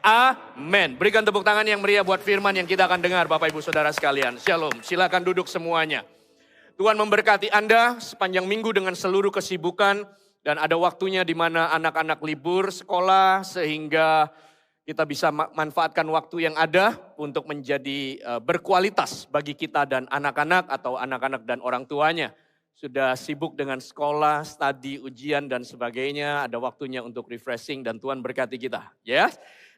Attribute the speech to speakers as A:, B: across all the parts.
A: Amin. Berikan tepuk tangan yang meriah buat firman yang kita akan dengar Bapak Ibu Saudara sekalian. Shalom, silakan duduk semuanya. Tuhan memberkati Anda sepanjang minggu dengan seluruh kesibukan. Dan ada waktunya di mana anak-anak libur sekolah sehingga kita bisa manfaatkan waktu yang ada untuk menjadi berkualitas bagi kita dan anak-anak atau anak-anak dan orang tuanya. Sudah sibuk dengan sekolah, studi, ujian dan sebagainya, ada waktunya untuk refreshing dan Tuhan berkati kita. Ya.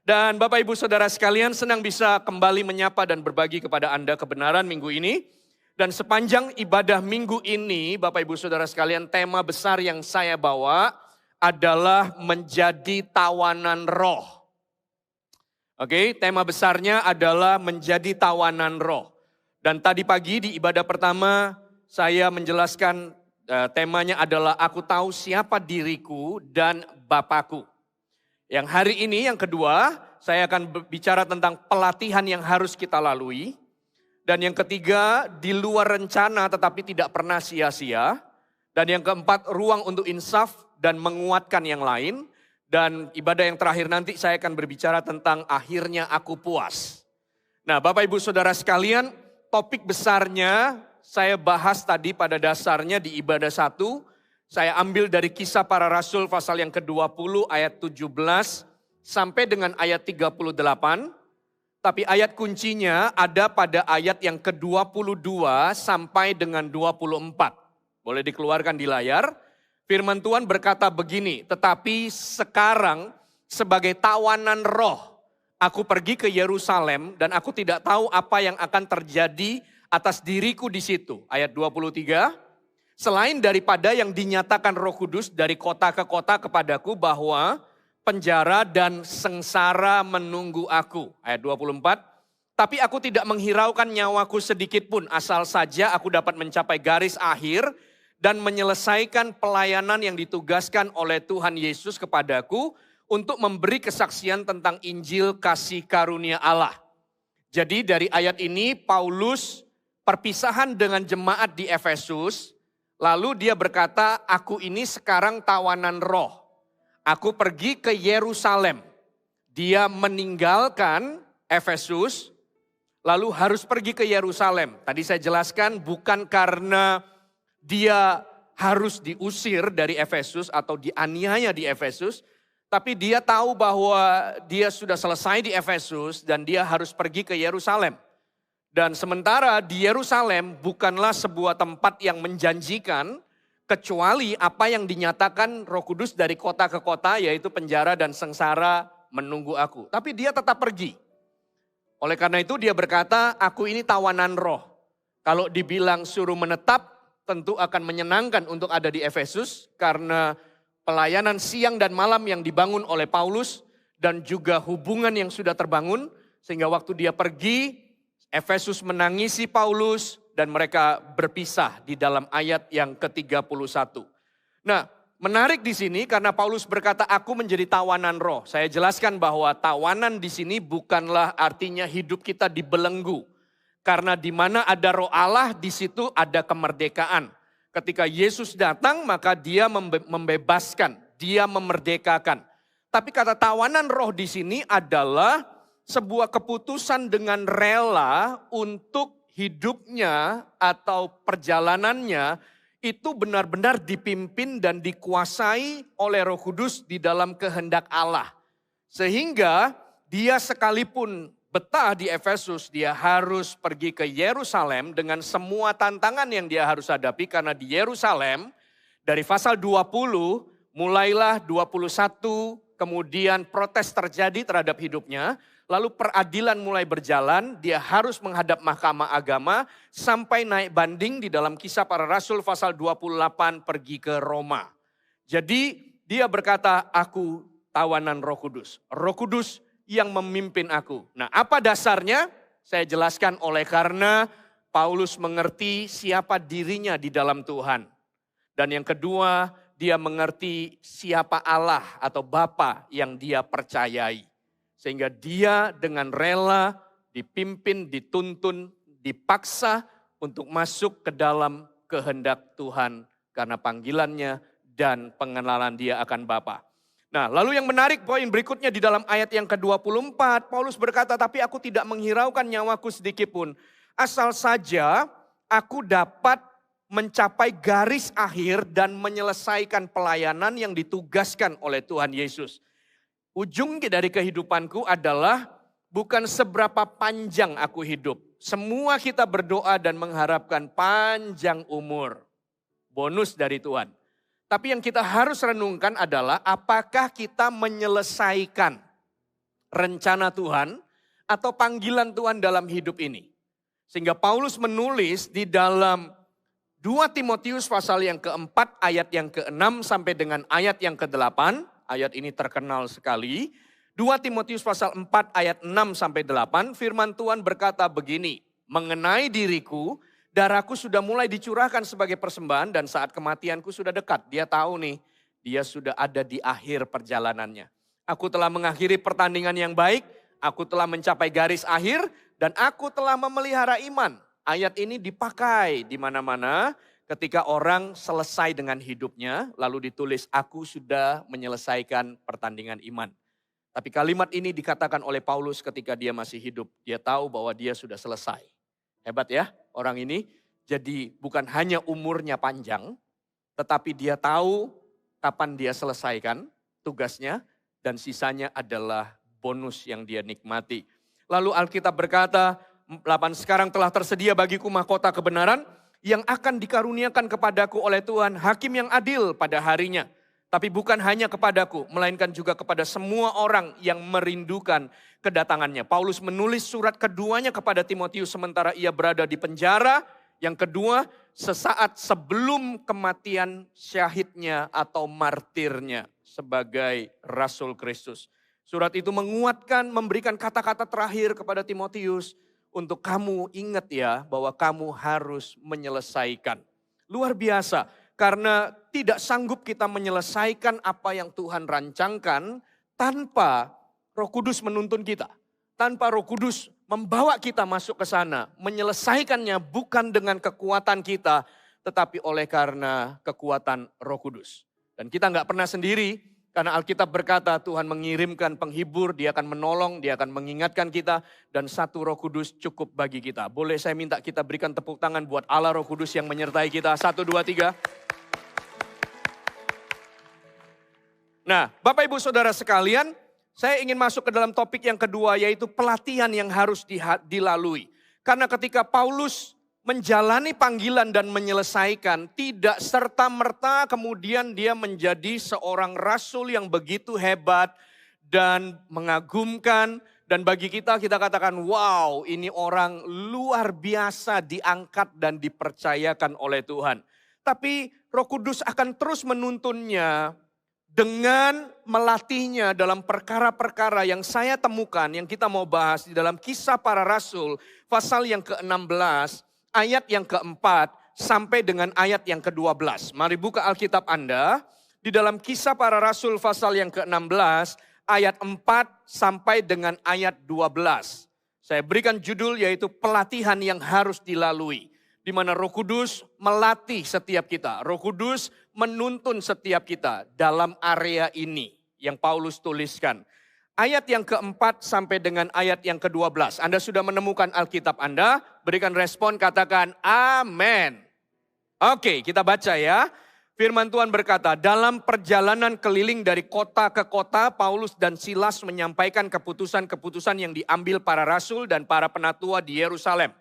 A: Dan Bapak Ibu Saudara sekalian senang bisa kembali menyapa dan berbagi kepada Anda kebenaran minggu ini. Dan sepanjang ibadah minggu ini Bapak Ibu Saudara sekalian tema besar yang saya bawa adalah menjadi tawanan roh. Oke, tema besarnya adalah menjadi tawanan roh. Dan tadi pagi di ibadah pertama saya menjelaskan temanya adalah aku tahu siapa diriku dan Bapakku. Yang hari ini yang kedua saya akan bicara tentang pelatihan yang harus kita lalui. Dan yang ketiga di luar rencana tetapi tidak pernah sia-sia. Dan yang keempat ruang untuk insaf dan menguatkan yang lain. Dan ibadah yang terakhir nanti saya akan berbicara tentang akhirnya aku puas. Nah Bapak Ibu Saudara sekalian, topik besarnya saya bahas tadi pada dasarnya di ibadah 1. Saya ambil dari Kisah Para Rasul pasal yang ke-20 ayat 17 sampai dengan ayat 38. Tapi ayat kuncinya ada pada ayat yang ke-22 sampai dengan 24. Boleh dikeluarkan di layar. Firman Tuhan berkata begini, tetapi sekarang sebagai tawanan roh, aku pergi ke Yerusalem dan aku tidak tahu apa yang akan terjadi atas diriku di situ. Ayat 23, selain daripada yang dinyatakan Roh Kudus dari kota ke kota kepadaku bahwa penjara dan sengsara menunggu aku. Ayat 24, tapi aku tidak menghiraukan nyawaku sedikit pun asal saja aku dapat mencapai garis akhir dan menyelesaikan pelayanan yang ditugaskan oleh Tuhan Yesus kepadaku untuk memberi kesaksian tentang Injil kasih karunia Allah. Jadi dari ayat ini Paulus perpisahan dengan jemaat di Efesus, lalu dia berkata, aku ini sekarang tawanan roh. Aku pergi ke Yerusalem. Dia meninggalkan Efesus, lalu harus pergi ke Yerusalem. Tadi saya jelaskan bukan karena dia harus diusir dari Efesus atau dianiaya di Efesus, tapi dia tahu bahwa dia sudah selesai di Efesus dan dia harus pergi ke Yerusalem. Dan sementara di Yerusalem bukanlah sebuah tempat yang menjanjikan kecuali apa yang dinyatakan Roh Kudus dari kota ke kota yaitu penjara dan sengsara menunggu aku. Tapi dia tetap pergi. Oleh karena itu dia berkata, aku ini tawanan roh. Kalau dibilang suruh menetap tentu akan menyenangkan untuk ada di Efesus karena pelayanan siang dan malam yang dibangun oleh Paulus dan juga hubungan yang sudah terbangun sehingga waktu dia pergi Efesus menangisi Paulus dan mereka berpisah di dalam ayat yang ke-31. Nah, menarik di sini karena Paulus berkata aku menjadi tawanan roh. Saya jelaskan bahwa tawanan di sini bukanlah artinya hidup kita dibelenggu. Karena di mana ada roh Allah di situ ada kemerdekaan. Ketika Yesus datang maka dia membebaskan, dia memerdekakan. Tapi kata tawanan roh di sini adalah sebuah keputusan dengan rela untuk hidupnya atau perjalanannya itu benar-benar dipimpin dan dikuasai oleh Roh Kudus di dalam kehendak Allah. Sehingga dia sekalipun betah di Efesus, dia harus pergi ke Yerusalem dengan semua tantangan yang dia harus hadapi. Karena di Yerusalem dari pasal 20 mulailah 21 kemudian protes terjadi terhadap hidupnya. Lalu peradilan mulai berjalan, dia harus menghadap mahkamah agama sampai naik banding di dalam Kisah Para Rasul pasal 28 pergi ke Roma. Jadi dia berkata, aku tawanan Roh Kudus. Roh Kudus yang memimpin aku. Nah apa dasarnya? Saya jelaskan oleh karena Paulus mengerti siapa dirinya di dalam Tuhan. Dan yang kedua, dia mengerti siapa Allah atau Bapa yang dia percayai. Sehingga dia dengan rela dipimpin, dituntun, dipaksa untuk masuk ke dalam kehendak Tuhan. Karena panggilannya dan pengenalan dia akan Bapa. Nah, lalu yang menarik poin berikutnya di dalam ayat yang ke-24, Paulus berkata, tapi aku tidak menghiraukan nyawaku sedikit pun. Asal saja aku dapat mencapai garis akhir dan menyelesaikan pelayanan yang ditugaskan oleh Tuhan Yesus. Ujung dari kehidupanku adalah bukan seberapa panjang aku hidup. Semua kita berdoa dan mengharapkan panjang umur. Bonus dari Tuhan. Tapi yang kita harus renungkan adalah apakah kita menyelesaikan rencana Tuhan atau panggilan Tuhan dalam hidup ini. Sehingga Paulus menulis di dalam 2 Timotius pasal yang keempat ayat yang ke-6 sampai dengan ayat yang ke-8. Ayat ini terkenal sekali. 2 Timotius pasal 4 ayat 6 sampai 8. Firman Tuhan berkata begini. Mengenai diriku, darahku sudah mulai dicurahkan sebagai persembahan dan saat kematianku sudah dekat. Dia tahu nih, dia sudah ada di akhir perjalanannya. Aku telah mengakhiri pertandingan yang baik, aku telah mencapai garis akhir, dan aku telah memelihara iman. Ayat ini dipakai di mana-mana ketika orang selesai dengan hidupnya, lalu ditulis, aku sudah menyelesaikan pertandingan iman. Tapi kalimat ini dikatakan oleh Paulus ketika dia masih hidup. Dia tahu bahwa dia sudah selesai. Hebat ya orang ini. Jadi bukan hanya umurnya panjang, tetapi dia tahu kapan dia selesaikan tugasnya dan sisanya adalah bonus yang dia nikmati. Lalu Alkitab berkata, 8 sekarang telah tersedia bagiku mahkota kebenaran yang akan dikaruniakan kepadaku oleh Tuhan, hakim yang adil pada harinya. Tapi bukan hanya kepadaku, melainkan juga kepada semua orang yang merindukan kedatangannya. Paulus menulis surat keduanya kepada Timotius sementara ia berada di penjara. Yang kedua, sesaat sebelum kematian syahidnya atau martirnya sebagai Rasul Kristus. Surat itu menguatkan, memberikan kata-kata terakhir kepada Timotius. Untuk kamu ingat ya bahwa kamu harus menyelesaikan. Luar biasa. Karena tidak sanggup kita menyelesaikan apa yang Tuhan rancangkan tanpa Roh Kudus menuntun kita. Tanpa Roh Kudus membawa kita masuk ke sana. Menyelesaikannya bukan dengan kekuatan kita, tetapi oleh karena kekuatan Roh Kudus. Dan kita nggak pernah sendiri, karena Alkitab berkata Tuhan mengirimkan penghibur, dia akan menolong, dia akan mengingatkan kita. Dan satu Roh Kudus cukup bagi kita. Boleh saya minta kita berikan tepuk tangan buat Allah Roh Kudus yang menyertai kita. 1, 2, 3. Nah, Bapak Ibu Saudara sekalian, saya ingin masuk ke dalam topik yang kedua, yaitu pelatihan yang harus dilalui. Karena ketika Paulus menjalani panggilan dan menyelesaikan, tidak serta-merta kemudian dia menjadi seorang rasul yang begitu hebat dan mengagumkan. Dan bagi kita katakan, wow, ini orang luar biasa diangkat dan dipercayakan oleh Tuhan. Tapi Roh Kudus akan terus menuntunnya dengan melatihnya dalam perkara-perkara yang saya temukan, yang kita mau bahas di dalam Kisah Para Rasul, pasal yang ke-16, ayat yang ke-4, sampai dengan ayat yang ke-12. Mari buka Alkitab Anda, di dalam Kisah Para Rasul, pasal yang ke-16, ayat 4 sampai dengan ayat 12. Saya berikan judul yaitu pelatihan yang harus dilalui. Di mana Roh Kudus melatih setiap kita. Roh Kudus menuntun setiap kita dalam area ini yang Paulus tuliskan. Ayat yang ke-4 sampai dengan ayat yang ke-12. Anda sudah menemukan Alkitab Anda, berikan respon, katakan amin. Oke, kita baca ya. Firman Tuhan berkata, dalam perjalanan keliling dari kota ke kota, Paulus dan Silas menyampaikan keputusan-keputusan yang diambil para rasul dan para penatua di Yerusalem.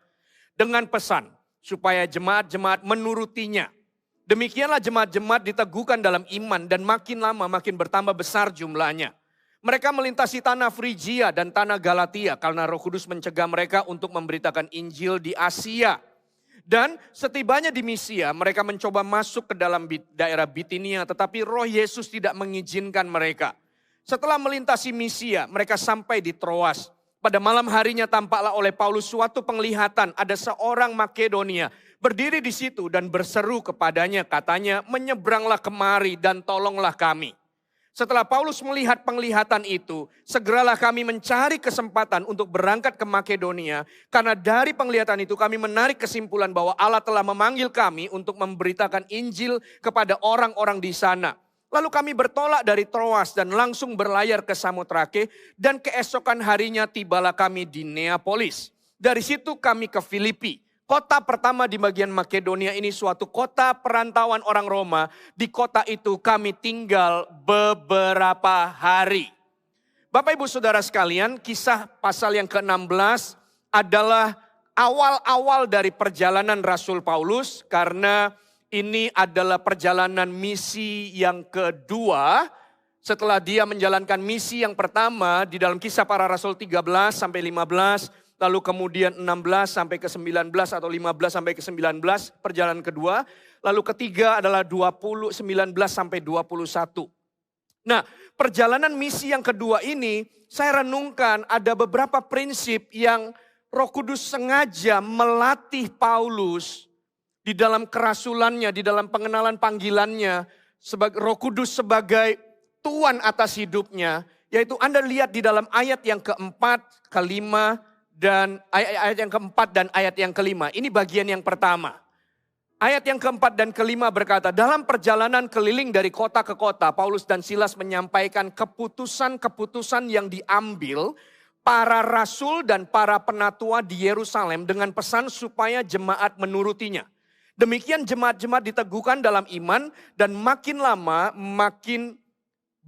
A: Dengan pesan, supaya jemaat-jemaat menurutinya. Demikianlah jemaat-jemaat diteguhkan dalam iman dan makin lama makin bertambah besar jumlahnya. Mereka melintasi tanah Frigia dan tanah Galatia karena Roh Kudus mencegah mereka untuk memberitakan Injil di Asia. Dan setibanya di Misia mereka mencoba masuk ke dalam daerah Bitinia tetapi Roh Yesus tidak mengizinkan mereka. Setelah melintasi Misia mereka sampai di Troas. Pada malam harinya tampaklah oleh Paulus suatu penglihatan, ada seorang Makedonia berdiri di situ dan berseru kepadanya, katanya, menyeberanglah kemari dan tolonglah kami. Setelah Paulus melihat penglihatan itu, segeralah kami mencari kesempatan untuk berangkat ke Makedonia, karena dari penglihatan itu kami menarik kesimpulan bahwa Allah telah memanggil kami untuk memberitakan Injil kepada orang-orang di sana. Lalu kami bertolak dari Troas dan langsung berlayar ke Samotrake dan keesokan harinya tibalah kami di Neapolis. Dari situ kami ke Filipi. Kota pertama di bagian Makedonia ini suatu kota perantauan orang Roma. Di kota itu kami tinggal beberapa hari. Bapak Ibu Saudara sekalian, kisah pasal yang ke-16 adalah awal-awal dari perjalanan Rasul Paulus. Karena ini adalah perjalanan misi yang kedua. Setelah dia menjalankan misi yang pertama di dalam kisah para Rasul 13 sampai 15. Lalu kemudian 16 sampai ke 19 atau 15 sampai ke 19 perjalanan kedua. Lalu ketiga adalah 19 sampai 21. Nah, perjalanan misi yang kedua ini saya renungkan ada beberapa prinsip yang Roh Kudus sengaja melatih Paulus di dalam kerasulannya, di dalam pengenalan panggilannya, sebagai Roh Kudus sebagai Tuhan atas hidupnya. Yaitu Anda lihat di dalam ayat yang keempat, kelima, dan ayat yang keempat dan ayat yang kelima. Ini bagian yang pertama. Ayat yang keempat dan kelima berkata, dalam perjalanan keliling dari kota ke kota, Paulus dan Silas menyampaikan keputusan-keputusan yang diambil para rasul dan para penatua di Yerusalem dengan pesan supaya jemaat menurutinya. Demikian jemaat-jemaat diteguhkan dalam iman dan makin lama makin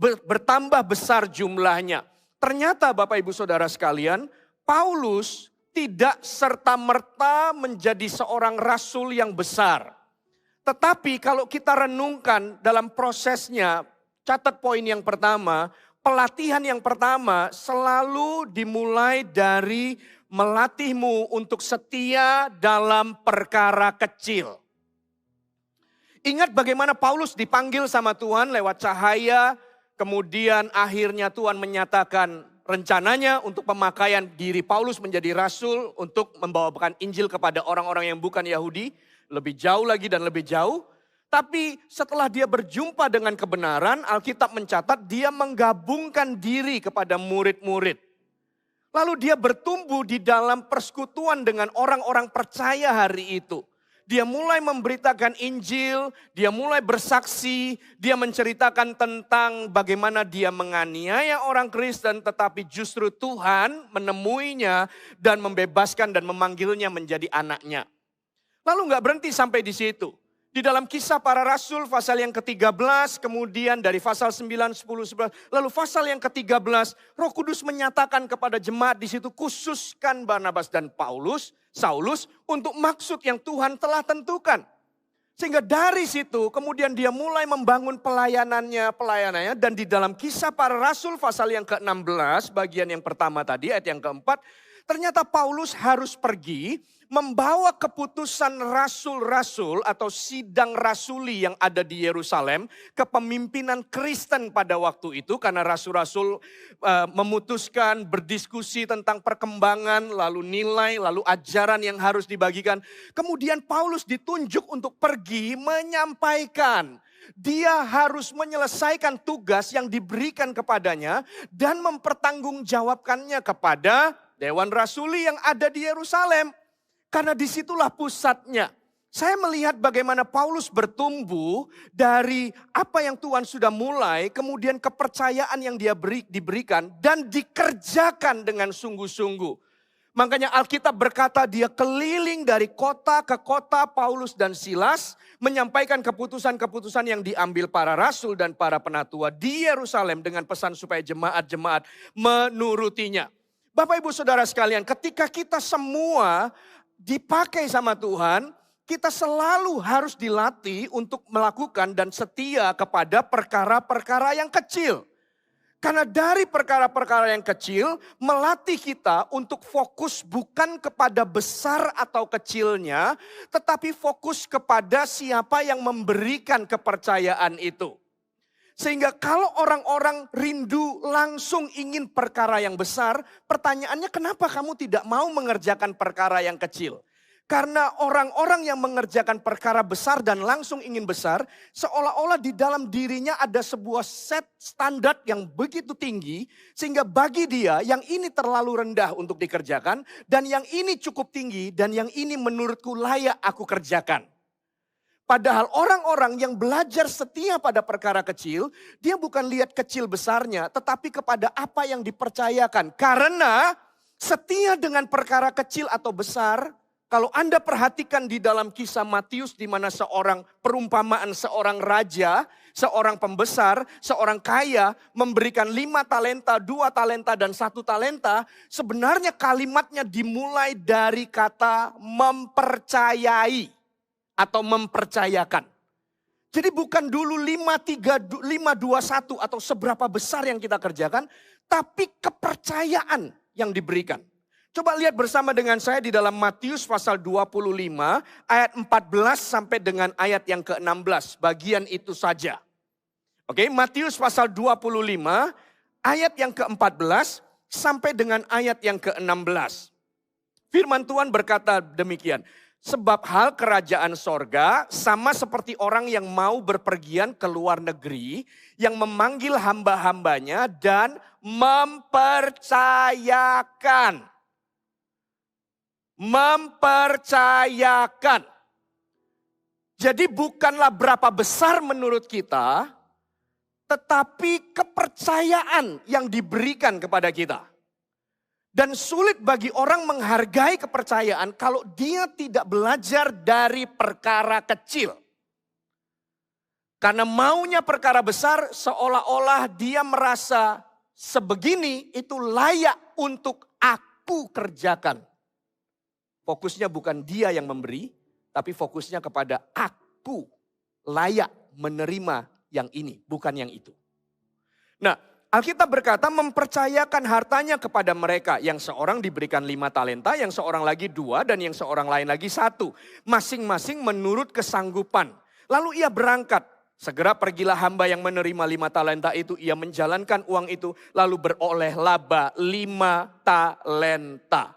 A: bertambah besar jumlahnya. Ternyata Bapak Ibu Saudara sekalian, Paulus tidak serta-merta menjadi seorang rasul yang besar. Tetapi kalau kita renungkan dalam prosesnya, catat poin yang pertama, pelatihan yang pertama selalu dimulai dari melatihmu untuk setia dalam perkara kecil. Ingat bagaimana Paulus dipanggil sama Tuhan lewat cahaya, kemudian akhirnya Tuhan menyatakan rencananya untuk pemakaian diri Paulus menjadi rasul untuk membawakan Injil kepada orang-orang yang bukan Yahudi. Lebih jauh lagi dan lebih jauh. Tapi setelah dia berjumpa dengan kebenaran, Alkitab mencatat dia menggabungkan diri kepada murid-murid. Lalu dia bertumbuh di dalam persekutuan dengan orang-orang percaya hari itu. Dia mulai memberitakan Injil, dia mulai bersaksi, dia menceritakan tentang bagaimana dia menganiaya orang Kristen, tetapi justru Tuhan menemuinya dan membebaskan dan memanggilnya menjadi anaknya. Lalu gak berhenti sampai di situ. Di dalam kisah para rasul pasal yang ke-13, kemudian dari pasal 9, 10, 11. Lalu pasal yang ke-13, Roh Kudus menyatakan kepada jemaat di situ, khususkan Barnabas dan Saulus untuk maksud yang Tuhan telah tentukan. Sehingga dari situ kemudian dia mulai membangun pelayanannya dan di dalam kisah para rasul pasal yang ke-16, bagian yang pertama tadi, ayat yang keempat, ternyata Paulus harus pergi membawa keputusan rasul-rasul atau sidang rasuli yang ada di Yerusalem ke pemimpinan Kristen pada waktu itu. Karena rasul-rasul memutuskan berdiskusi tentang perkembangan, lalu nilai, lalu ajaran yang harus dibagikan. Kemudian Paulus ditunjuk untuk pergi menyampaikan. Dia harus menyelesaikan tugas yang diberikan kepadanya dan mempertanggungjawabkannya kepada Dewan Rasuli yang ada di Yerusalem. Karena disitulah pusatnya. Saya melihat bagaimana Paulus bertumbuh dari apa yang Tuhan sudah mulai, kemudian kepercayaan yang dia diberikan dan dikerjakan dengan sungguh-sungguh. Makanya Alkitab berkata dia keliling dari kota ke kota, Paulus dan Silas menyampaikan keputusan-keputusan yang diambil para rasul dan para penatua di Yerusalem dengan pesan supaya jemaat-jemaat menurutinya. Bapak Ibu Saudara sekalian, ketika kita semua dipakai sama Tuhan, kita selalu harus dilatih untuk melakukan dan setia kepada perkara-perkara yang kecil. Karena dari perkara-perkara yang kecil melatih kita untuk fokus bukan kepada besar atau kecilnya, tetapi fokus kepada siapa yang memberikan kepercayaan itu. Sehingga kalau orang-orang rindu langsung ingin perkara yang besar, pertanyaannya kenapa kamu tidak mau mengerjakan perkara yang kecil? Karena orang-orang yang mengerjakan perkara besar dan langsung ingin besar, seolah-olah di dalam dirinya ada sebuah set standar yang begitu tinggi, sehingga bagi dia yang ini terlalu rendah untuk dikerjakan, dan yang ini cukup tinggi, dan yang ini menurutku layak aku kerjakan.
B: Padahal orang-orang yang belajar setia pada perkara kecil, dia bukan lihat kecil besarnya, tetapi kepada apa yang dipercayakan. Karena setia dengan perkara kecil atau besar, kalau Anda perhatikan di dalam kisah Matius di mana seorang perumpamaan seorang raja, seorang pembesar, seorang kaya memberikan 5 talenta, 2 talenta dan 1 talenta. Sebenarnya kalimatnya dimulai dari kata mempercayai atau mempercayakan. Jadi bukan dulu 5, 3, 5, 2, 1 atau seberapa besar yang kita kerjakan, tapi kepercayaan yang diberikan. Coba lihat bersama dengan saya di dalam Matius pasal 25 ayat 14 sampai dengan ayat yang ke-16. Bagian itu saja. Oke, Matius pasal 25 ayat yang ke-14 sampai dengan ayat yang ke-16. Firman Tuhan berkata demikian. Sebab hal kerajaan sorga sama seperti orang yang mau berpergian ke luar negeri, yang memanggil hamba-hambanya dan mempercayakan. Mempercayakan. Jadi bukanlah berapa besar menurut kita, tetapi kepercayaan yang diberikan kepada kita. Dan sulit bagi orang menghargai kepercayaan kalau dia tidak belajar dari perkara kecil. Karena maunya perkara besar seolah-olah dia merasa sebegini itu layak untuk aku kerjakan. Fokusnya bukan dia yang memberi, tapi fokusnya kepada aku layak menerima yang ini, bukan yang itu. Nah, Alkitab berkata mempercayakan hartanya kepada mereka. Yang seorang diberikan 5 talenta, yang seorang lagi 2, dan yang seorang lain lagi 1. Masing-masing menurut kesanggupan. Lalu ia berangkat. Segera pergilah hamba yang menerima 5 talenta itu. Ia menjalankan uang itu lalu beroleh laba 5 talenta.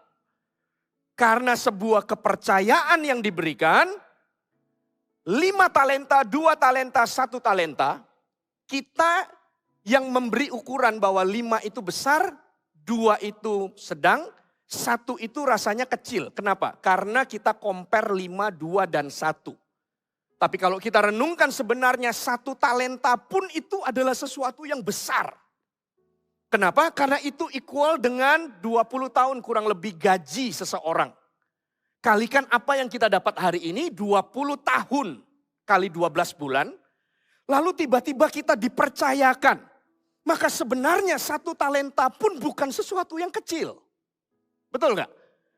B: Karena sebuah kepercayaan yang diberikan, 5 talenta, 2 talenta, 1 talenta, kita yang memberi ukuran bahwa 5 itu besar, 2 itu sedang, 1 itu rasanya kecil. Kenapa? Karena kita compare 5, 2, dan 1. Tapi kalau kita renungkan sebenarnya 1 talenta pun itu adalah sesuatu yang besar. Kenapa? Karena itu equal dengan 20 tahun kurang lebih gaji seseorang. Kalikan apa yang kita dapat hari ini, 20 tahun kali 12 bulan. Lalu tiba-tiba kita dipercayakan. Maka sebenarnya 1 talenta pun bukan sesuatu yang kecil. Betul gak?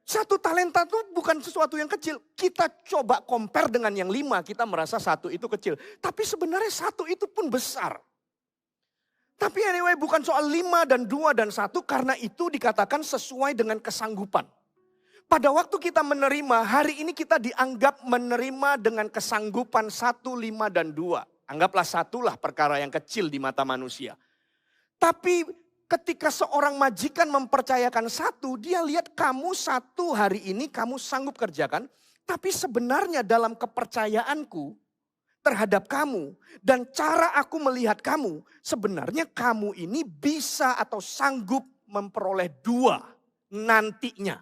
B: 1 talenta itu bukan sesuatu yang kecil. Kita coba compare dengan yang 5, kita merasa 1 itu kecil. Tapi sebenarnya 1 itu pun besar. Tapi anyway bukan soal 5 dan 2 dan 1 karena itu dikatakan sesuai dengan kesanggupan. Pada waktu kita menerima, hari ini kita dianggap menerima dengan kesanggupan 1, 5, dan 2. Anggaplah 1 lah perkara yang kecil di mata manusia. Tapi ketika seorang majikan mempercayakan 1, dia lihat kamu 1 hari ini kamu sanggup kerjakan. Tapi sebenarnya dalam kepercayaanku terhadap kamu dan cara aku melihat kamu, sebenarnya kamu ini bisa atau sanggup memperoleh 2 nantinya.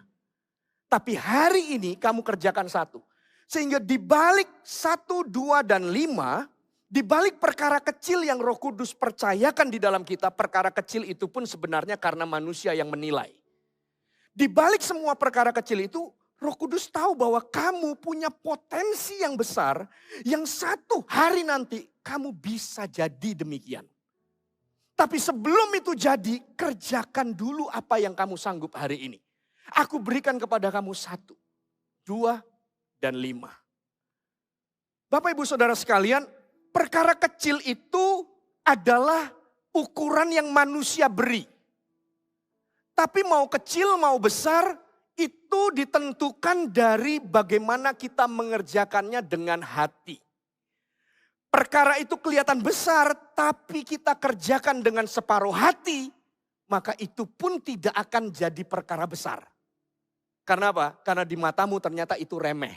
B: Tapi hari ini kamu kerjakan 1. Sehingga di balik 1, 2, dan 5, di balik perkara kecil yang Roh Kudus percayakan di dalam kita, perkara kecil itu pun sebenarnya karena manusia yang menilai. Di balik semua perkara kecil itu, Roh Kudus tahu bahwa kamu punya potensi yang besar, yang 1 hari nanti kamu bisa jadi demikian. Tapi sebelum itu jadi, kerjakan dulu apa yang kamu sanggup hari ini. Aku berikan kepada kamu 1, 2, dan 5. Bapak Ibu Saudara sekalian, perkara kecil itu adalah ukuran yang manusia beri. Tapi mau kecil mau besar itu ditentukan dari bagaimana kita mengerjakannya dengan hati. Perkara itu kelihatan besar tapi kita kerjakan dengan separuh hati, maka itu pun tidak akan jadi perkara besar. Karena apa? Karena di matamu ternyata itu remeh.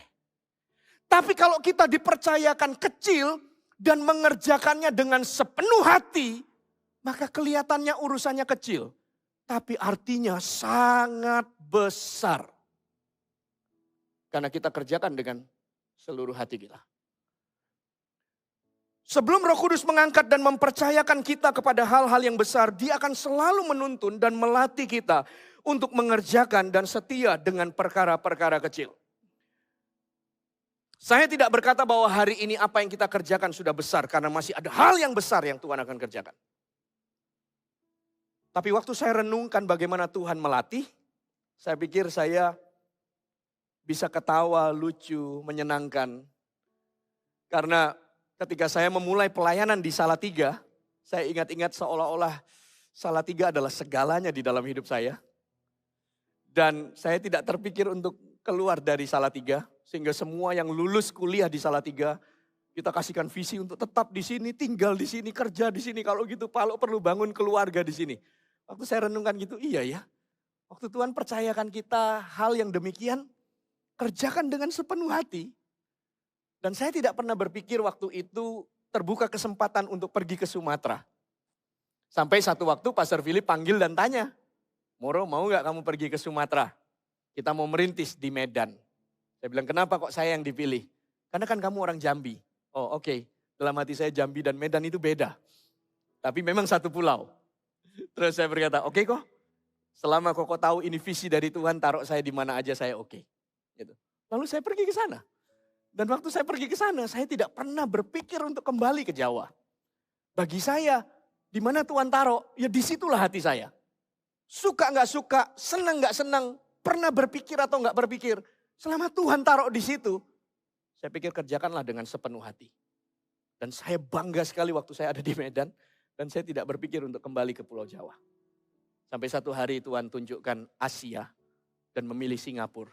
B: Tapi kalau kita dipercayakan kecil dan mengerjakannya dengan sepenuh hati, maka kelihatannya urusannya kecil. Tapi artinya sangat besar. Karena kita kerjakan dengan seluruh hati kita. Sebelum Roh Kudus mengangkat dan mempercayakan kita kepada hal-hal yang besar, Dia akan selalu menuntun dan melatih kita untuk mengerjakan dan setia dengan perkara-perkara kecil. Saya tidak berkata bahwa hari ini apa yang kita kerjakan sudah besar, karena masih ada hal yang besar yang Tuhan akan kerjakan. Tapi waktu saya renungkan bagaimana Tuhan melatih, saya pikir saya bisa ketawa, lucu, menyenangkan. Karena ketika saya memulai pelayanan di Salatiga, saya ingat-ingat seolah-olah Salatiga adalah segalanya di dalam hidup saya. Dan saya tidak terpikir untuk keluar dari Salatiga, sehingga semua yang lulus kuliah di Salatiga, kita kasihkan visi untuk tetap di sini, tinggal di sini, kerja di sini. Kalau gitu, kalau perlu bangun keluarga di sini. Waktu saya renungkan gitu, iya ya. Waktu Tuhan percayakan kita hal yang demikian, kerjakan dengan sepenuh hati. Dan saya tidak pernah berpikir waktu itu terbuka kesempatan untuk pergi ke Sumatera. Sampai satu waktu Pastor Philip panggil dan tanya, Moro, mau gak kamu pergi ke Sumatera? Kita mau merintis di Medan. Saya bilang, kenapa kok saya yang dipilih? Karena kan kamu orang Jambi. Oh oke. Dalam hati saya Jambi dan Medan itu beda. Tapi memang satu pulau. Terus saya berkata, oke kok. Selama kok tahu ini visi dari Tuhan, taruh saya di mana aja saya oke. Gitu. Lalu saya pergi ke sana. Dan waktu saya pergi ke sana, saya tidak pernah berpikir untuk kembali ke Jawa. Bagi saya, di mana Tuhan taruh, ya disitulah hati saya. Suka nggak suka, senang nggak senang, pernah berpikir atau nggak berpikir. Selama Tuhan taruh di situ, saya pikir kerjakanlah dengan sepenuh hati. Dan saya bangga sekali waktu saya ada di Medan, dan saya tidak berpikir untuk kembali ke Pulau Jawa. Sampai satu hari Tuhan tunjukkan Asia dan memilih Singapura.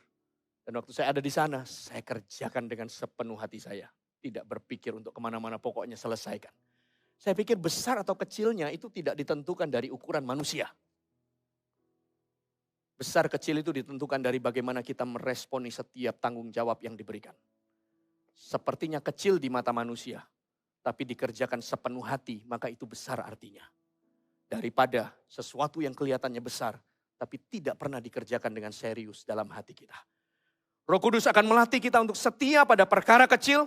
B: Dan waktu saya ada di sana, saya kerjakan dengan sepenuh hati saya. Tidak berpikir untuk kemana-mana, pokoknya selesaikan. Saya pikir besar atau kecilnya itu tidak ditentukan dari ukuran manusia. Besar kecil itu ditentukan dari bagaimana kita meresponi setiap tanggung jawab yang diberikan. Sepertinya kecil di mata manusia, tapi dikerjakan sepenuh hati, maka itu besar artinya. Daripada sesuatu yang kelihatannya besar, tapi tidak pernah dikerjakan dengan serius dalam hati kita. Roh Kudus akan melatih kita untuk setia pada perkara kecil,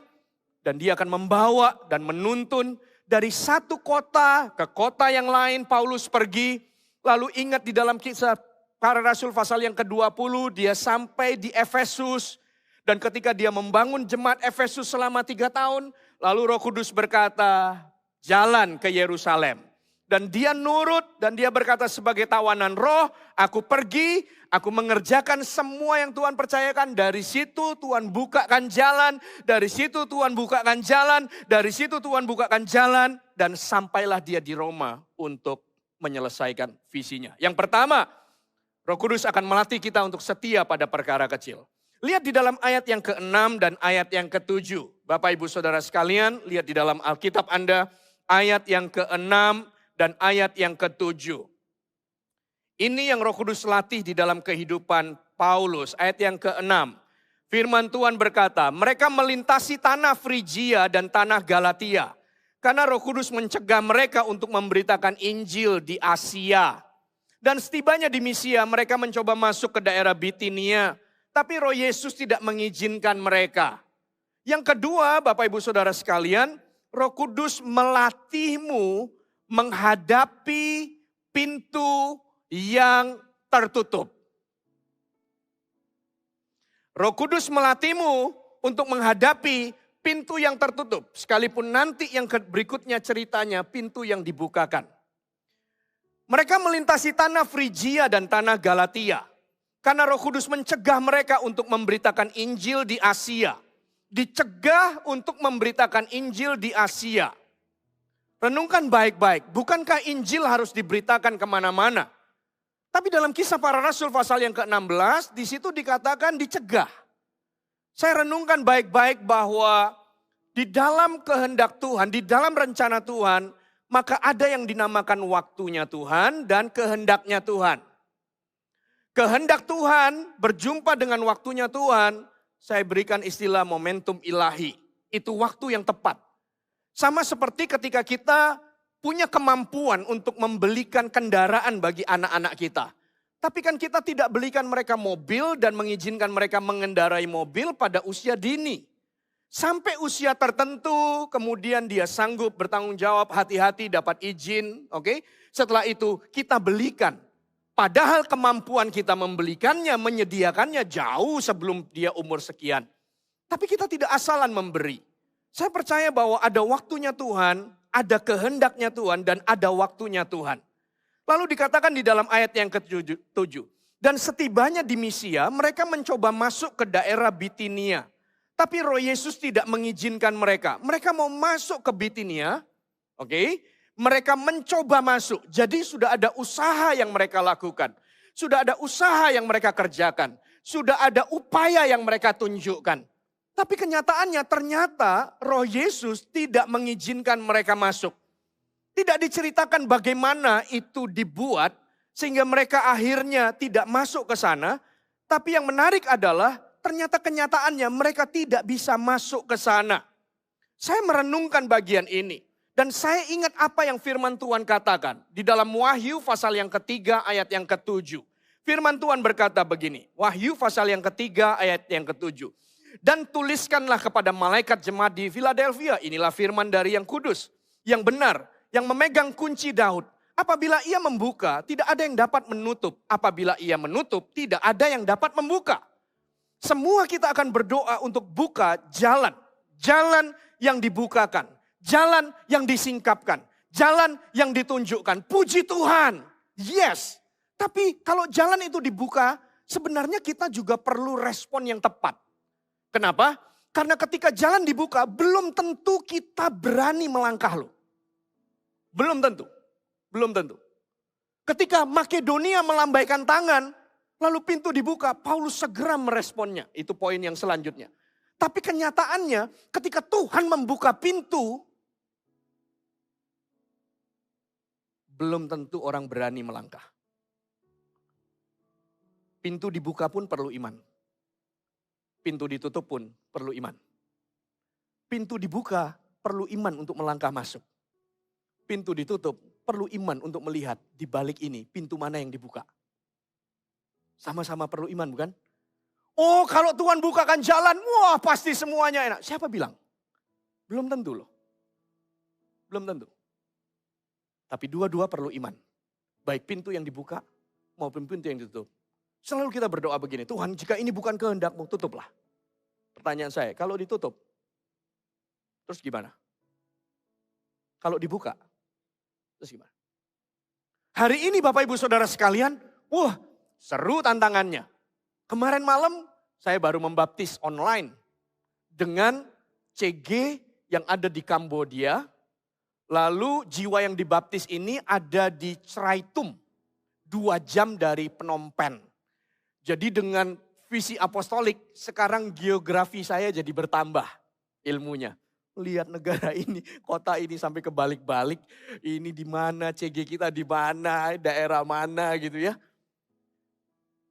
B: dan Dia akan membawa dan menuntun dari satu kota ke kota yang lain. Paulus pergi, lalu ingat di dalam kisah Para Rasul pasal yang ke-20, dia sampai di Efesus. Dan ketika dia membangun jemaat Efesus selama 3 tahun, lalu Roh Kudus berkata, jalan ke Yerusalem. Dan dia nurut dan dia berkata sebagai tawanan roh, aku pergi, aku mengerjakan semua yang Tuhan percayakan. Dari situ Tuhan bukakan jalan, dari situ Tuhan bukakan jalan, dari situ Tuhan bukakan jalan. Dan sampailah dia di Roma untuk menyelesaikan visinya. Yang pertama, Roh Kudus akan melatih kita untuk setia pada perkara kecil. Lihat di dalam ayat yang ke-6 dan ayat yang ke-7. Bapak Ibu Saudara sekalian, lihat di dalam Alkitab Anda, ayat yang ke-6 dan ayat yang ke-7. Ini yang Roh Kudus latih di dalam kehidupan Paulus. Ayat yang ke-6. Firman Tuhan berkata, mereka melintasi tanah Frigia dan tanah Galatia. Karena Roh Kudus mencegah mereka untuk memberitakan Injil di Asia. Dan setibanya di Misia, mereka mencoba masuk ke daerah Bitinia. Tapi Roh Yesus tidak mengizinkan mereka. Yang kedua, Bapak Ibu Saudara sekalian, Roh Kudus melatihmu menghadapi pintu yang tertutup. Roh Kudus melatihmu untuk menghadapi pintu yang tertutup. Sekalipun nanti yang berikutnya ceritanya pintu yang dibukakan. Mereka melintasi tanah Frigia dan tanah Galatia. Karena Roh Kudus mencegah mereka untuk memberitakan Injil di Asia. Dicegah untuk memberitakan Injil di Asia. Renungkan baik-baik, bukankah Injil harus diberitakan kemana-mana? Tapi dalam kisah para rasul pasal yang ke-16, di situ dikatakan dicegah. Saya renungkan baik-baik bahwa di dalam kehendak Tuhan, di dalam rencana Tuhan, maka ada yang dinamakan waktunya Tuhan dan kehendaknya Tuhan. Kehendak Tuhan berjumpa dengan waktunya Tuhan, saya berikan istilah momentum ilahi. Itu waktu yang tepat. Sama seperti ketika kita punya kemampuan untuk membelikan kendaraan bagi anak-anak kita. Tapi kan kita tidak belikan mereka mobil dan mengizinkan mereka mengendarai mobil pada usia dini. Sampai usia tertentu, kemudian dia sanggup bertanggung jawab, hati-hati dapat izin, oke? Setelah itu kita belikan. Padahal kemampuan kita membelikannya, menyediakannya jauh sebelum dia umur sekian. Tapi kita tidak asalan memberi. Saya percaya bahwa ada waktunya Tuhan, ada kehendaknya Tuhan, dan ada waktunya Tuhan. Lalu dikatakan di dalam ayat yang ke-7. Dan setibanya di Misia, mereka mencoba masuk ke daerah Bitinia. Tapi Roh Yesus tidak mengizinkan mereka. Mereka mau masuk ke Bitinia, oke? Mereka mencoba masuk. Jadi sudah ada usaha yang mereka lakukan. Sudah ada usaha yang mereka kerjakan. Sudah ada upaya yang mereka tunjukkan. Tapi kenyataannya ternyata Roh Yesus tidak mengizinkan mereka masuk. Tidak diceritakan bagaimana itu dibuat sehingga mereka akhirnya tidak masuk ke sana. Tapi yang menarik adalah ternyata kenyataannya mereka tidak bisa masuk ke sana. Saya merenungkan bagian ini. Dan saya ingat apa yang firman Tuhan katakan. Di dalam Wahyu pasal yang ketiga ayat yang ke-7. Firman Tuhan berkata begini. Wahyu pasal yang ketiga ayat yang ke-7. Dan tuliskanlah kepada malaikat jemaat di Philadelphia. Inilah firman dari yang kudus. Yang benar. Yang memegang kunci Daud. Apabila ia membuka, tidak ada yang dapat menutup. Apabila ia menutup, tidak ada yang dapat membuka. Semua kita akan berdoa untuk buka jalan. Jalan yang dibukakan. Jalan yang disingkapkan. Jalan yang ditunjukkan. Puji Tuhan. Yes. Tapi kalau jalan itu dibuka, sebenarnya kita juga perlu respon yang tepat. Kenapa? Karena ketika jalan dibuka, belum tentu kita berani melangkah loh. Belum tentu. Belum tentu. Ketika Makedonia melambaikan tangan, lalu pintu dibuka, Paulus segera meresponnya. Itu poin yang selanjutnya. Tapi kenyataannya ketika Tuhan membuka pintu, belum tentu orang berani melangkah. Pintu dibuka pun perlu iman. Pintu ditutup pun perlu iman. Pintu dibuka perlu iman untuk melangkah masuk. Pintu ditutup perlu iman untuk melihat di balik ini pintu mana yang dibuka. Sama-sama perlu iman bukan? Oh kalau Tuhan bukakan jalan, wah pasti semuanya enak. Siapa bilang? Belum tentu loh. Belum tentu. Tapi dua-dua perlu iman. Baik pintu yang dibuka maupun pintu yang ditutup. Selalu kita berdoa begini, Tuhan jika ini bukan kehendak-Mu, tutuplah. Pertanyaan saya, kalau ditutup, terus gimana? Kalau dibuka, terus gimana? Hari ini Bapak Ibu Saudara sekalian, wah seru tantangannya. Kemarin malam saya baru membaptis online dengan CG yang ada di Kambodia. Lalu jiwa yang dibaptis ini ada di Traitum, 2 jam dari Phnom Penh. Jadi dengan visi apostolik, sekarang geografi saya jadi bertambah ilmunya. Lihat negara ini, kota ini sampai kebalik-balik. Ini di mana, CG kita di mana, daerah mana gitu ya.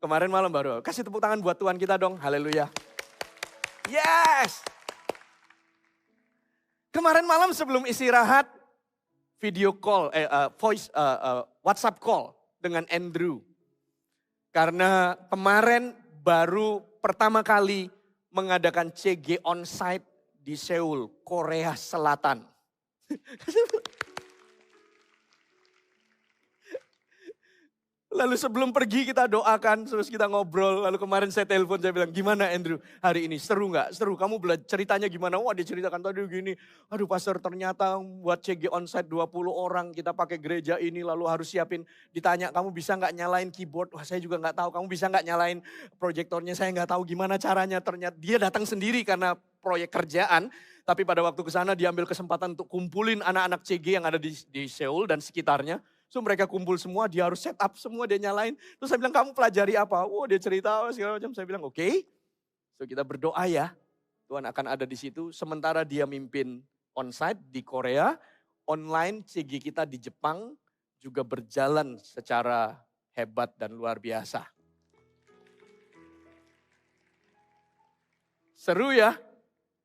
B: Kemarin malam baru, kasih tepuk tangan buat Tuhan kita dong, haleluya. Yes! Kemarin malam sebelum istirahat, video call, WhatsApp call dengan Andrew. Karena kemarin baru pertama kali mengadakan CG onsite di Seoul, Korea Selatan. Lalu sebelum pergi kita doakan, terus kita ngobrol. Lalu kemarin saya telepon, saya bilang, gimana Andrew hari ini? Seru gak? Seru, kamu ceritanya gimana? Wah dia ceritakan tadi gini. Aduh pastor ternyata buat CG onsite 20 orang, kita pakai gereja ini lalu harus siapin. Ditanya kamu bisa gak nyalain keyboard? Wah saya juga gak tahu, kamu bisa gak nyalain proyektornya? Saya gak tahu gimana caranya. Ternyata dia datang sendiri karena proyek kerjaan. Tapi pada waktu ke sana dia ambil kesempatan untuk kumpulin anak-anak CG yang ada di Seoul dan sekitarnya. So mereka kumpul semua, dia harus set up semua, dia nyalain. Terus saya bilang, kamu pelajari apa? Oh dia cerita segala macam. Saya bilang, oke. So kita berdoa ya, Tuhan akan ada di situ. Sementara dia mimpin onsite di Korea, online CG kita di Jepang juga berjalan secara hebat dan luar biasa. Seru ya,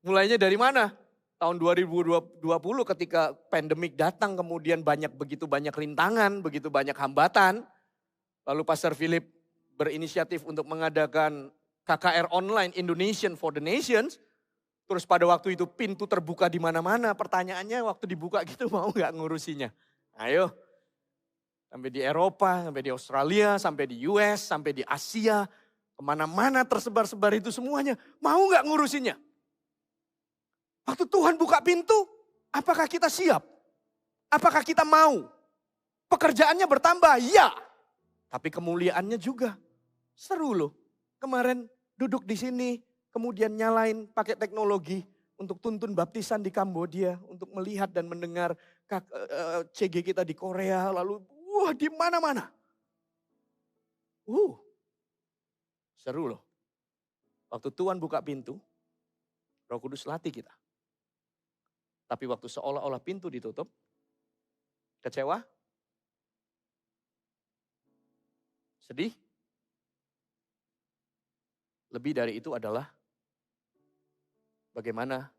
B: mulainya dari mana? Tahun 2020 ketika pandemik datang kemudian begitu banyak rintangan, begitu banyak hambatan. Lalu Pastor Philip berinisiatif untuk mengadakan KKR online Indonesian for the Nations. Terus pada waktu itu pintu terbuka di mana-mana. Pertanyaannya waktu dibuka gitu mau nggak ngurusinya? Ayo. Sampai di Eropa, sampai di Australia, sampai di US, sampai di Asia. Kemana-mana tersebar-sebar itu semuanya. Mau nggak ngurusinya? Waktu Tuhan buka pintu, apakah kita siap? Apakah kita mau? Pekerjaannya bertambah, ya. Tapi kemuliaannya juga. Seru loh. Kemarin duduk di sini, kemudian nyalain pakai teknologi untuk tuntun baptisan di Kambodia, untuk melihat dan mendengar CG kita di Korea, lalu wah di mana-mana. Seru loh. Waktu Tuhan buka pintu, Roh Kudus latih kita. Tapi waktu seolah-olah pintu ditutup, kecewa? Sedih? Lebih dari itu adalah bagaimana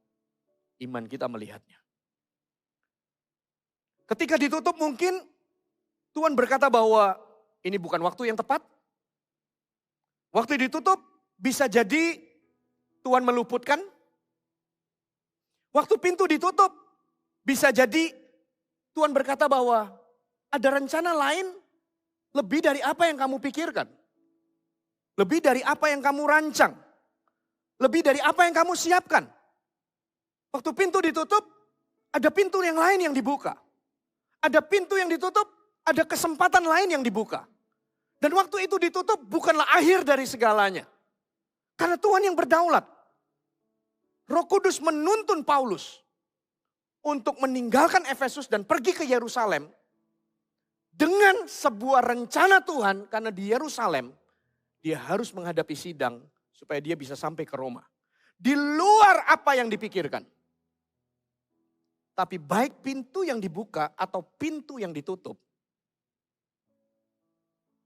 B: iman kita melihatnya. Ketika ditutup mungkin Tuhan berkata bahwa ini bukan waktu yang tepat. Waktu ditutup bisa jadi Tuhan meluputkan. Waktu pintu ditutup bisa jadi Tuhan berkata bahwa ada rencana lain lebih dari apa yang kamu pikirkan. Lebih dari apa yang kamu rancang. Lebih dari apa yang kamu siapkan. Waktu pintu ditutup, ada pintu yang lain yang dibuka. Ada pintu yang ditutup, ada kesempatan lain yang dibuka. Dan waktu itu ditutup bukanlah akhir dari segalanya. Karena Tuhan yang berdaulat. Roh Kudus menuntun Paulus untuk meninggalkan Efesus dan pergi ke Yerusalem dengan sebuah rencana Tuhan, karena di Yerusalem dia harus menghadapi sidang supaya dia bisa sampai ke Roma. Di luar apa yang dipikirkan. Tapi baik pintu yang dibuka atau pintu yang ditutup,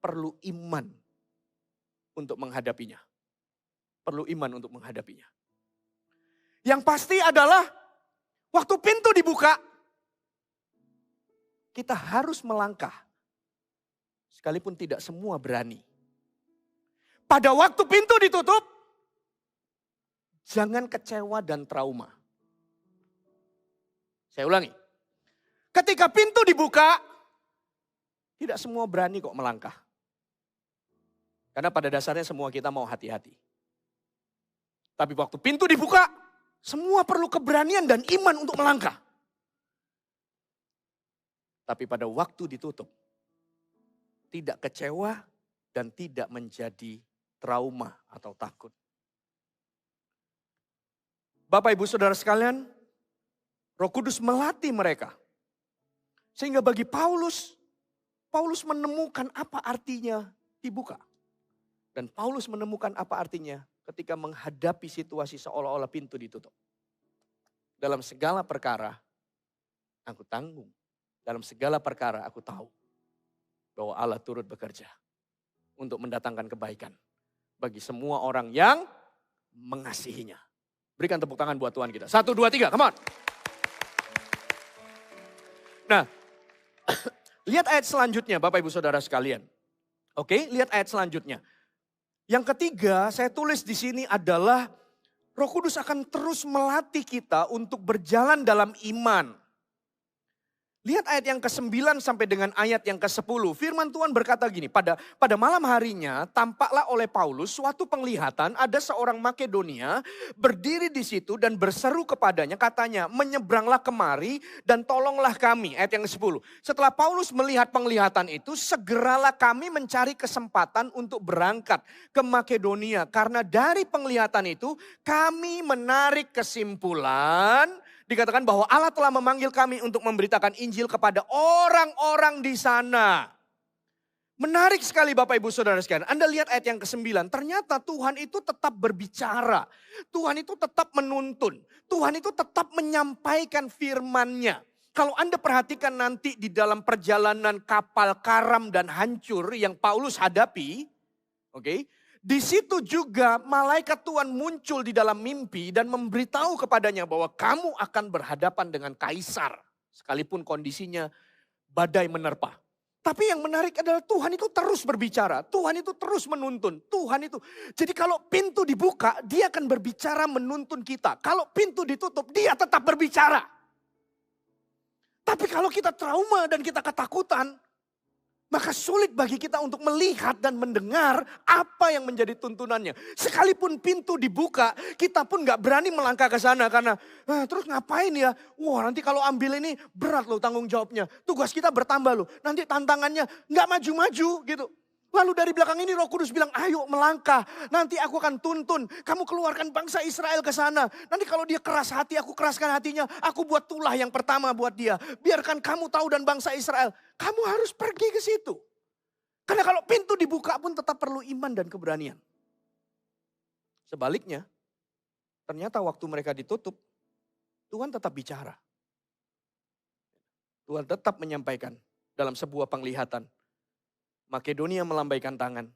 B: perlu iman untuk menghadapinya. Perlu iman untuk menghadapinya. Yang pasti adalah waktu pintu dibuka, kita harus melangkah. Sekalipun tidak semua berani. Pada waktu pintu ditutup, jangan kecewa dan trauma. Saya ulangi. Ketika pintu dibuka, tidak semua berani kok melangkah. Karena pada dasarnya semua kita mau hati-hati. Tapi waktu pintu dibuka, semua perlu keberanian dan iman untuk melangkah. Tapi pada waktu ditutup, tidak kecewa dan tidak menjadi trauma atau takut. Bapak Ibu Saudara sekalian, Roh Kudus melatih mereka. Sehingga bagi Paulus menemukan apa artinya dibuka. Dan Paulus menemukan apa artinya ketika menghadapi situasi seolah-olah pintu ditutup. Dalam segala perkara, aku tanggung. Dalam segala perkara aku tahu bahwa Allah turut bekerja untuk mendatangkan kebaikan bagi semua orang yang mengasihinya. Berikan tepuk tangan buat Tuhan kita. 1, 2, 3, come on. Nah, lihat ayat selanjutnya Bapak Ibu Saudara sekalian. Oke, lihat ayat selanjutnya. Yang ketiga, saya tulis di sini adalah Roh Kudus akan terus melatih kita untuk berjalan dalam iman. Lihat ayat yang ke-9 sampai dengan ayat yang ke-10. Firman Tuhan berkata gini, pada malam harinya tampaklah oleh Paulus suatu penglihatan, ada seorang Makedonia berdiri di situ dan berseru kepadanya, katanya, menyeberanglah kemari dan tolonglah kami. Ayat yang ke-10. Setelah Paulus melihat penglihatan itu, segeralah kami mencari kesempatan untuk berangkat ke Makedonia. Karena dari penglihatan itu kami menarik kesimpulan, dikatakan bahwa Allah telah memanggil kami untuk memberitakan Injil kepada orang-orang di sana. Menarik sekali Bapak Ibu Saudara sekalian. Anda lihat ayat yang ke-9. Ternyata Tuhan itu tetap berbicara. Tuhan itu tetap menuntun. Tuhan itu tetap menyampaikan firman-Nya. Kalau Anda perhatikan nanti di dalam perjalanan kapal karam dan hancur yang Paulus hadapi. Oke. Di situ juga malaikat Tuhan muncul di dalam mimpi dan memberitahu kepadanya bahwa kamu akan berhadapan dengan kaisar. Sekalipun kondisinya badai menerpa. Tapi yang menarik adalah Tuhan itu terus berbicara. Tuhan itu terus menuntun. Tuhan itu. Jadi kalau pintu dibuka, dia akan berbicara menuntun kita. Kalau pintu ditutup, dia tetap berbicara. Tapi kalau kita trauma dan kita ketakutan, maka sulit bagi kita untuk melihat dan mendengar apa yang menjadi tuntunannya. Sekalipun pintu dibuka, kita pun gak berani melangkah ke sana karena terus ngapain ya? Wah, nanti kalau ambil ini berat loh tanggung jawabnya. Tugas kita bertambah loh. Nanti tantangannya gak maju-maju gitu. Lalu dari belakang ini Roh Kudus bilang, ayo melangkah. Nanti aku akan tuntun. Kamu keluarkan bangsa Israel ke sana. Nanti kalau dia keras hati, aku keraskan hatinya. Aku buat tulah yang pertama buat dia. Biarkan kamu tahu dan bangsa Israel. Kamu harus pergi ke situ. Karena kalau pintu dibuka pun tetap perlu iman dan keberanian. Sebaliknya, ternyata waktu mereka ditutup, Tuhan tetap bicara. Tuhan tetap menyampaikan dalam sebuah penglihatan. Makedonia melambaikan tangan.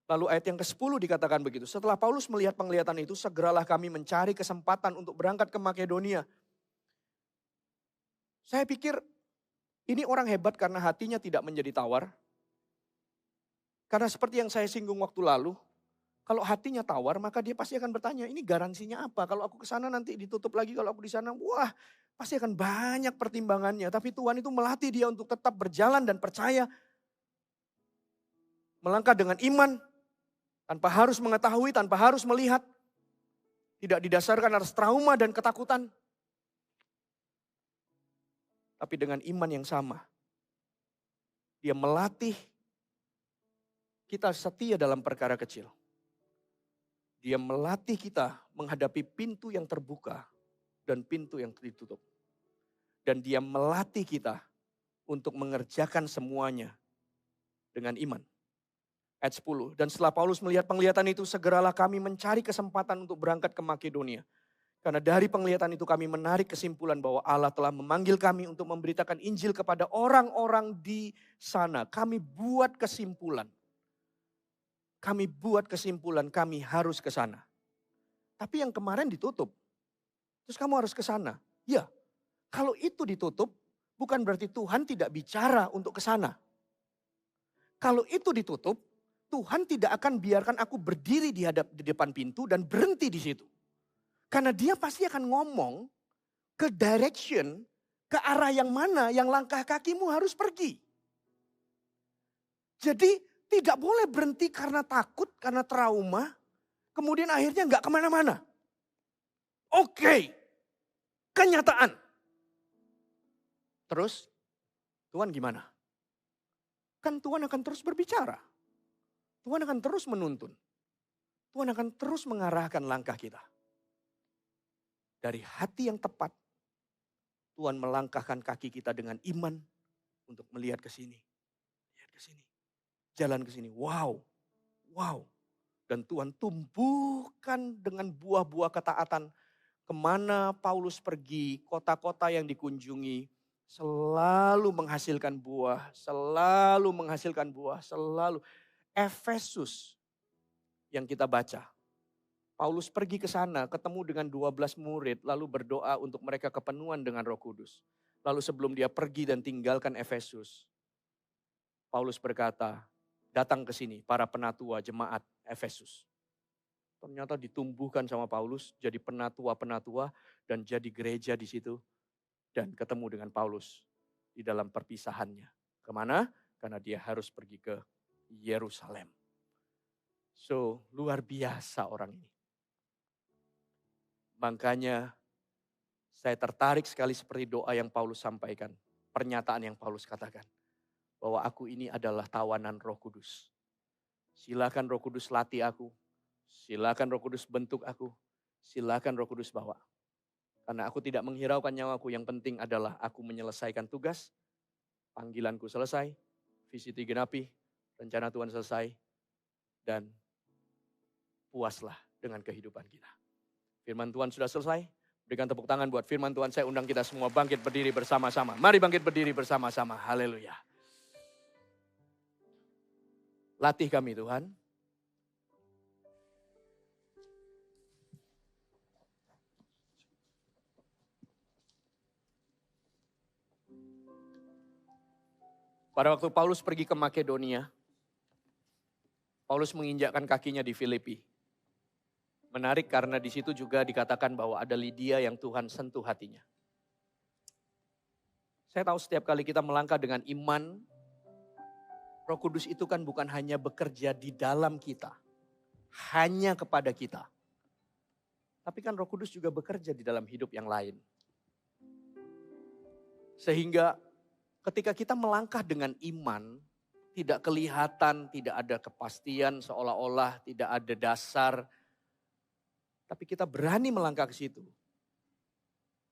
B: Lalu ayat yang ke-10 dikatakan begitu. Setelah Paulus melihat penglihatan itu, segeralah kami mencari kesempatan untuk berangkat ke Makedonia. Saya pikir ini orang hebat karena hatinya tidak menjadi tawar. Karena seperti yang saya singgung waktu lalu, kalau hatinya tawar maka dia pasti akan bertanya, ini garansinya apa? Kalau aku ke sana nanti ditutup lagi, kalau aku di sana, wah pasti akan banyak pertimbangannya. Tapi Tuhan itu melatih dia untuk tetap berjalan dan percaya. Melangkah dengan iman, tanpa harus mengetahui, tanpa harus melihat. Tidak didasarkan atas trauma dan ketakutan. Tapi dengan iman yang sama. Dia melatih kita setia dalam perkara kecil. Dia melatih kita menghadapi pintu yang terbuka dan pintu yang ditutup. Dan dia melatih kita untuk mengerjakan semuanya dengan iman. Ayat 10. Dan setelah Paulus melihat penglihatan itu, segeralah kami mencari kesempatan untuk berangkat ke Makedonia. Karena dari penglihatan itu kami menarik kesimpulan bahwa Allah telah memanggil kami untuk memberitakan Injil kepada orang-orang di sana. Kami buat kesimpulan. Kami harus ke sana. Tapi yang kemarin ditutup. Terus kamu harus ke sana. Ya, kalau itu ditutup, bukan berarti Tuhan tidak bicara untuk ke sana. Kalau itu ditutup, Tuhan tidak akan biarkan aku berdiri di depan pintu dan berhenti di situ. Karena dia pasti akan ngomong ke direction, ke arah yang mana yang langkah kakimu harus pergi. Jadi tidak boleh berhenti karena takut, karena trauma. Kemudian akhirnya nggak kemana-mana. Oke, kenyataan. Terus Tuhan gimana? Kan Tuhan akan terus berbicara. Tuhan akan terus menuntun. Tuhan akan terus mengarahkan langkah kita. Dari hati yang tepat, Tuhan melangkahkan kaki kita dengan iman untuk melihat ke sini. Lihat ke sini. Jalan ke sini. Wow. Wow. Dan Tuhan tumbuhkan dengan buah-buah ketaatan. Kemana Paulus pergi, kota-kota yang dikunjungi, selalu menghasilkan buah. Selalu menghasilkan buah. Selalu. Efesus yang kita baca. Paulus pergi ke sana, ketemu dengan 12 murid, lalu berdoa untuk mereka kepenuhan dengan Roh Kudus. Lalu sebelum dia pergi dan tinggalkan Efesus, Paulus berkata, datang ke sini para penatua jemaat Efesus. Ternyata ditumbuhkan sama Paulus jadi penatua-penatua dan jadi gereja di situ. Dan ketemu dengan Paulus di dalam perpisahannya. Kemana? Karena dia harus pergi ke Yerusalem. So, luar biasa orang ini. Makanya saya tertarik sekali seperti doa yang Paulus sampaikan. Pernyataan yang Paulus katakan. Bahwa aku ini adalah tawanan Roh Kudus. Silakan Roh Kudus latih aku. Silakan Roh Kudus bentuk aku. Silakan Roh Kudus bawa. Karena aku tidak menghiraukan nyawaku. Yang penting adalah aku menyelesaikan tugas. Panggilanku selesai. Visi digenapi. Rencana Tuhan selesai. Dan puaslah dengan kehidupan kita. Firman Tuhan sudah selesai. Berikan tepuk tangan buat firman Tuhan. Saya undang kita semua bangkit berdiri bersama-sama. Mari bangkit berdiri bersama-sama. Haleluya. Latih kami Tuhan. Pada waktu Paulus pergi ke Makedonia, Paulus menginjakkan kakinya di Filipi. Menarik karena di situ juga dikatakan bahwa ada Lydia yang Tuhan sentuh hatinya. Saya tahu setiap kali kita melangkah dengan iman, Roh Kudus itu kan bukan hanya bekerja di dalam kita, hanya kepada kita. Tapi kan Roh Kudus juga bekerja di dalam hidup yang lain. Sehingga ketika kita melangkah dengan iman, tidak kelihatan, tidak ada kepastian, seolah-olah tidak ada dasar. Tapi kita berani melangkah ke situ.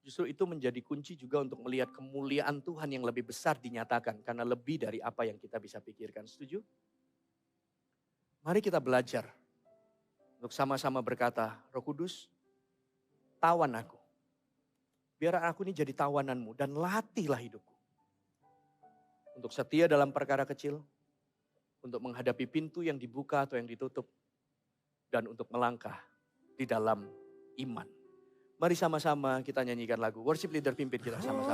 B: Justru itu menjadi kunci juga untuk melihat kemuliaan Tuhan yang lebih besar dinyatakan. Karena lebih dari apa yang kita bisa pikirkan. Setuju? Mari kita belajar. Untuk sama-sama berkata, Roh Kudus, tawan aku. Biar aku ini jadi tawananmu dan latihlah hidupku. Untuk setia dalam perkara kecil. Untuk menghadapi pintu yang dibuka atau yang ditutup. Dan untuk melangkah di dalam iman. Mari sama-sama kita nyanyikan lagu. Worship leader pimpin kita sama-sama.